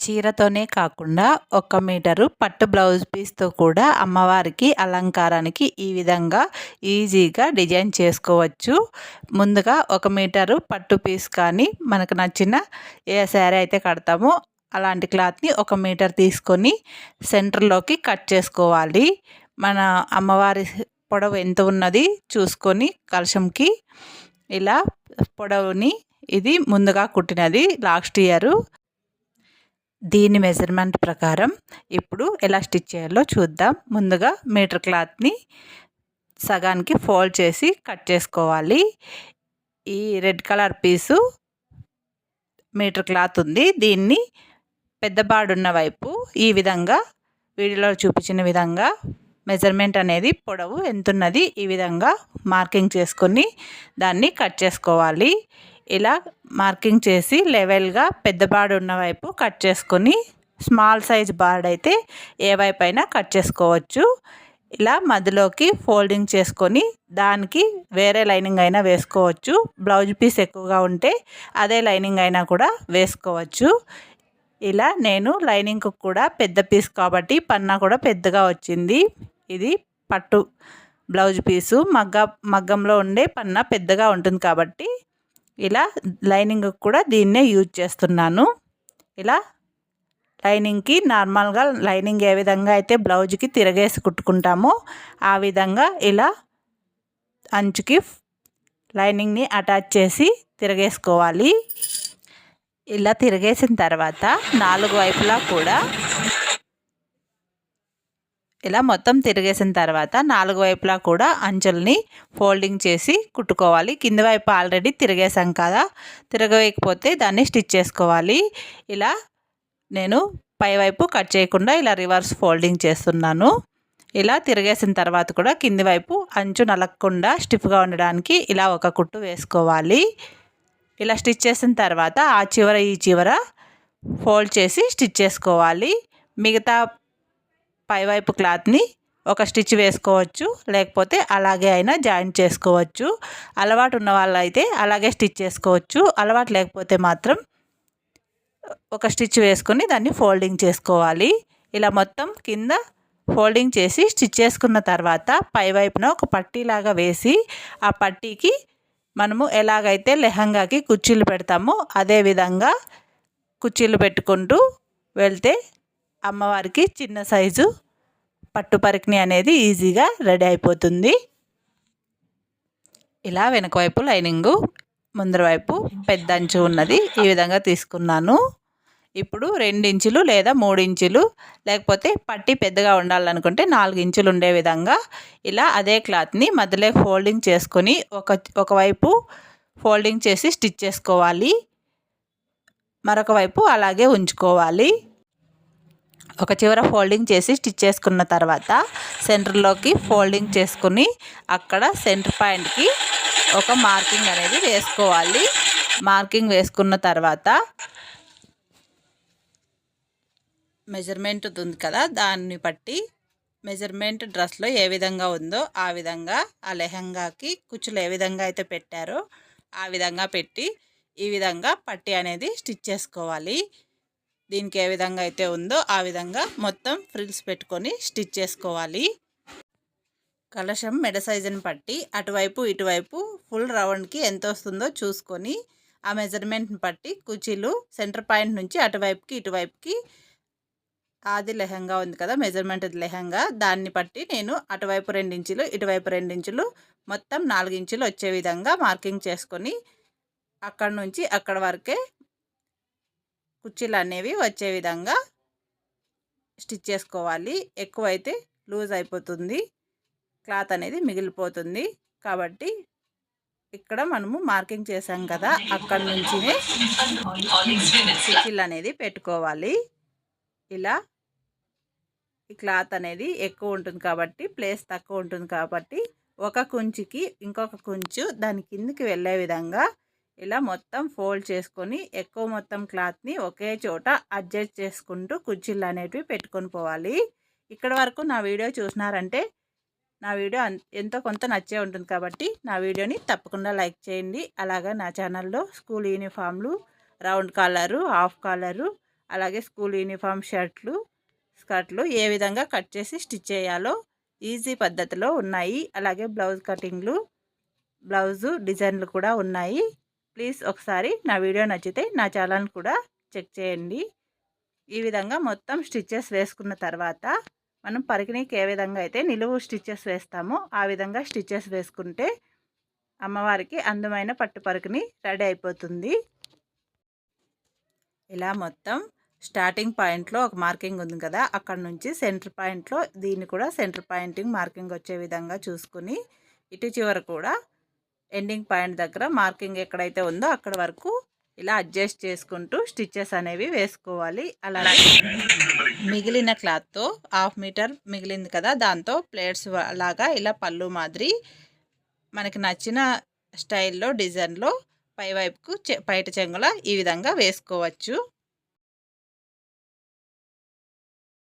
చీరతోనే కాకుండా 1 మీటరు పట్టు బ్లౌజ్ పీస్తో కూడా అమ్మవారికి అలంకారానికి ఈ విధంగా ఈజీగా డిజైన్ చేసుకోవచ్చు. ముందుగా 1 మీటరు పట్టు పీస్ కానీ మనకు నచ్చిన ఏ శారీ అయితే కడతామో అలాంటి క్లాత్ని 1 మీటర్ తీసుకొని సెంటర్లోకి కట్ చేసుకోవాలి. మన అమ్మవారి పొడవు ఎంత ఉన్నది చూసుకొని కలశంకి ఇలా పొడవుని ఇది ముందుగా కుట్టినది లాస్ట్ ఇయర్. దీని మెజర్మెంట్ ప్రకారం ఇప్పుడు ఎలా స్టిచ్ చేయాలో చూద్దాం. ముందుగా మీటర్ క్లాత్ని సగానికి ఫోల్డ్ చేసి కట్ చేసుకోవాలి. ఈ రెడ్ కలర్ పీసు మీటర్ క్లాత్ ఉంది. దీన్ని పెద్ద బాడున్న వైపు ఈ విధంగా వీడియోలో చూపించిన విధంగా మెజర్మెంట్ అనేది పొడవు ఎంతున్నది ఈ విధంగా మార్కింగ్ చేసుకొని దాన్ని కట్ చేసుకోవాలి. ఇలా మార్కింగ్ చేసి లెవెల్గా పెద్ద బార్డ్ ఉన్న వైపు కట్ చేసుకొని స్మాల్ సైజ్ బార్డ్ అయితే ఏ వైపు అయినా కట్ చేసుకోవచ్చు. ఇలా మధ్యలోకి ఫోల్డింగ్ చేసుకొని దానికి వేరే లైనింగ్ అయినా వేసుకోవచ్చు. బ్లౌజ్ పీస్ ఎక్కువగా ఉంటే అదే లైనింగ్ అయినా కూడా వేసుకోవచ్చు. ఇలా నేను లైనింగ్కి కూడా పెద్ద పీస్ కాబట్టి పన్నా కూడా పెద్దగా వచ్చింది. ఇది పట్టు బ్లౌజ్ పీసు మగ్గంలో ఉండే పన్నా పెద్దగా ఉంటుంది కాబట్టి ఇలా లైనింగ్ కూడా దీన్నే యూజ్ చేస్తున్నాను. ఇలా లైనింగ్కి నార్మల్గా లైనింగ్ ఏ విధంగా అయితే బ్లౌజ్కి తిరగేసి కుట్టుకుంటామో ఆ విధంగా ఇలా అంచుకి లైనింగ్ని అటాచ్ చేసి తిరగేసుకోవాలి. ఇలా తిరగేసిన తర్వాత 4 వైపులా కూడా ఇలా మొత్తం తిరిగేసిన తర్వాత 4 వైపులా కూడా అంచుల్ని ఫోల్డింగ్ చేసి కుట్టుకోవాలి. కింద వైపు ఆల్రెడీ తిరిగేసాం కదా, తిరగవేయకపోతే దాన్ని స్టిచ్ చేసుకోవాలి. ఇలా నేను పై వైపు కట్ చేయకుండా ఇలా రివర్స్ ఫోల్డింగ్ చేస్తున్నాను. ఇలా తిరిగేసిన తర్వాత కూడా కింది వైపు అంచు నలగకుండా స్టిఫ్గా ఉండడానికి ఇలా ఒక కుట్టు వేసుకోవాలి. ఇలా స్టిచ్ చేసిన తర్వాత ఆ చివర ఈ చివర ఫోల్డ్ చేసి స్టిచ్ చేసుకోవాలి. మిగతా పైవైపు క్లాత్ని ఒక స్టిచ్ వేసుకోవచ్చు, లేకపోతే అలాగే అయినా జాయింట్ చేసుకోవచ్చు. అలవాటు ఉన్న వాళ్ళు అయితే అలాగే స్టిచ్ చేసుకోవచ్చు. అలవాటు లేకపోతే మాత్రం ఒక స్టిచ్ వేసుకొని దాన్ని ఫోల్డింగ్ చేసుకోవాలి. ఇలా మొత్తం కింద ఫోల్డింగ్ చేసి స్టిచ్ చేసుకున్న తర్వాత పైవైపున ఒక పట్టీలాగా వేసి ఆ పట్టీకి మనము ఎలాగైతే లెహంగాకి కుర్చీలు పెడతామో అదే విధంగా కుర్చీలు పెట్టుకుంటూ వెళ్తే అమ్మవారికి చిన్న సైజు పట్టు పరికిణి అనేది ఈజీగా రెడీ అయిపోతుంది. ఇలా వెనక వైపు లైనింగు, ముందర వైపు పెద్ద అంచు ఉన్నది ఈ విధంగా తీసుకున్నాను. ఇప్పుడు 2 ఇంచులు లేదా 3 ఇంచులు లేకపోతే పట్టీ పెద్దగా ఉండాలనుకుంటే 4 ఇంచులు ఉండే విధంగా ఇలా అదే క్లాత్ని మధ్యలో ఫోల్డింగ్ చేసుకొని ఒకవైపు ఫోల్డింగ్ చేసి స్టిచ్ చేసుకోవాలి. మరొక వైపు అలాగే ఉంచుకోవాలి. ఒక చివర ఫోల్డింగ్ చేసి స్టిచ్ చేసుకున్న తర్వాత సెంటర్లోకి ఫోల్డింగ్ చేసుకుని అక్కడ సెంటర్ పాయింట్కి ఒక మార్కింగ్ అనేది వేసుకోవాలి. మార్కింగ్ వేసుకున్న తర్వాత మెజర్మెంట్ ఉంది కదా, దాన్ని బట్టి మెజర్మెంట్ డ్రెస్లో ఏ విధంగా ఉందో ఆ విధంగా ఆ లెహంగాకి కుచ్చులు ఏ విధంగా అయితే పెట్టారో ఆ విధంగా పెట్టి ఈ విధంగా పట్టీ అనేది స్టిచ్ చేసుకోవాలి. దీనికి ఏ విధంగా అయితే ఉందో ఆ విధంగా మొత్తం ఫ్రిల్స్ పెట్టుకొని స్టిచ్ చేసుకోవాలి. కలశం మెడ సైజుని బట్టి అటువైపు ఇటువైపు ఫుల్ రౌండ్కి ఎంత వస్తుందో చూసుకొని ఆ మెజర్మెంట్ని బట్టి కుర్చీలు సెంటర్ పాయింట్ నుంచి అటువైపుకి ఇటువైపుకి ఆది లెహంగా ఉంది కదా, మెజర్మెంట్ లెహంగా, దాన్ని బట్టి నేను అటువైపు 2 ఇంచులు ఇటువైపు 2 ఇంచులు మొత్తం 4 ఇంచులు వచ్చే విధంగా మార్కింగ్ చేసుకొని అక్కడ నుంచి అక్కడ వరకే కుర్చీలు అనేవి వచ్చే విధంగా స్టిచ్ చేసుకోవాలి. ఎక్కువైతే లూజ్ అయిపోతుంది, క్లాత్ అనేది మిగిలిపోతుంది. కాబట్టి ఇక్కడ మనము మార్కింగ్ చేసాం కదా, అక్కడ నుంచి కుర్చీలు అనేది పెట్టుకోవాలి. ఇలా ఈ క్లాత్ అనేది ఎక్కువ ఉంటుంది కాబట్టి ప్లేస్ తక్కువ ఉంటుంది కాబట్టి ఒక కుంచుకి ఇంకొక కుంచు దాని కిందికి వెళ్ళే విధంగా ఇలా మొత్తం ఫోల్డ్ చేసుకొని ఎక్కువ మొత్తం క్లాత్ని ఒకే చోట అడ్జస్ట్ చేసుకుంటూ కుర్చీలు అనేటివి పెట్టుకొని పోవాలి. ఇక్కడ వరకు నా వీడియో చూసినారంటే నా వీడియో ఎంతో కొంత నచ్చే ఉంటుంది కాబట్టి నా వీడియోని తప్పకుండా లైక్ చేయండి. అలాగే నా ఛానల్లో స్కూల్ యూనిఫామ్లు, రౌండ్ కాలరు, హాఫ్ కాలరు, అలాగే స్కూల్ యూనిఫామ్ స్కర్ట్లు ఏ విధంగా కట్ చేసి స్టిచ్ చేయాలో ఈజీ పద్ధతిలో ఉన్నాయి. అలాగే బ్లౌజ్ కటింగ్లు, బ్లౌజు డిజైన్లు కూడా ఉన్నాయి. ప్లీజ్ ఒకసారి నా వీడియో నచ్చితే నా ఛానల్ కూడా చెక్ చేయండి. ఈ విధంగా మొత్తం స్టిచ్చెస్ వేసుకున్న తర్వాత మనం పరికిణీకి ఏ విధంగా అయితే నిలువు స్టిచ్చెస్ వేస్తామో ఆ విధంగా స్టిచ్చెస్ వేసుకుంటే అమ్మవారికి అందమైన పట్టు పరికిణి రెడీ అయిపోతుంది. ఇలా మొత్తం స్టార్టింగ్ పాయింట్లో ఒక మార్కింగ్ ఉంది కదా, అక్కడ నుంచి సెంటర్ పాయింట్లో దీన్ని కూడా సెంటర్ పాయింటింగ్ మార్కింగ్ వచ్చే విధంగా చూసుకుని ఇటు చివర కూడా ఎండింగ్ పాయింట్ దగ్గర మార్కింగ్ ఎక్కడైతే ఉందో అక్కడ వరకు ఇలా అడ్జస్ట్ చేసుకుంటూ స్టిచ్చెస్ అనేవి వేసుకోవాలి. అలాగే మిగిలిన క్లాత్తో 1/2 మీటర్ మిగిలింది కదా, దాంతో ప్లేట్స్ లాగా ఇలా పళ్ళు మాదిరి మనకి నచ్చిన స్టైల్లో డిజైన్లో పైవైపుకు పైట చెంగుల ఈ విధంగా వేసుకోవచ్చు.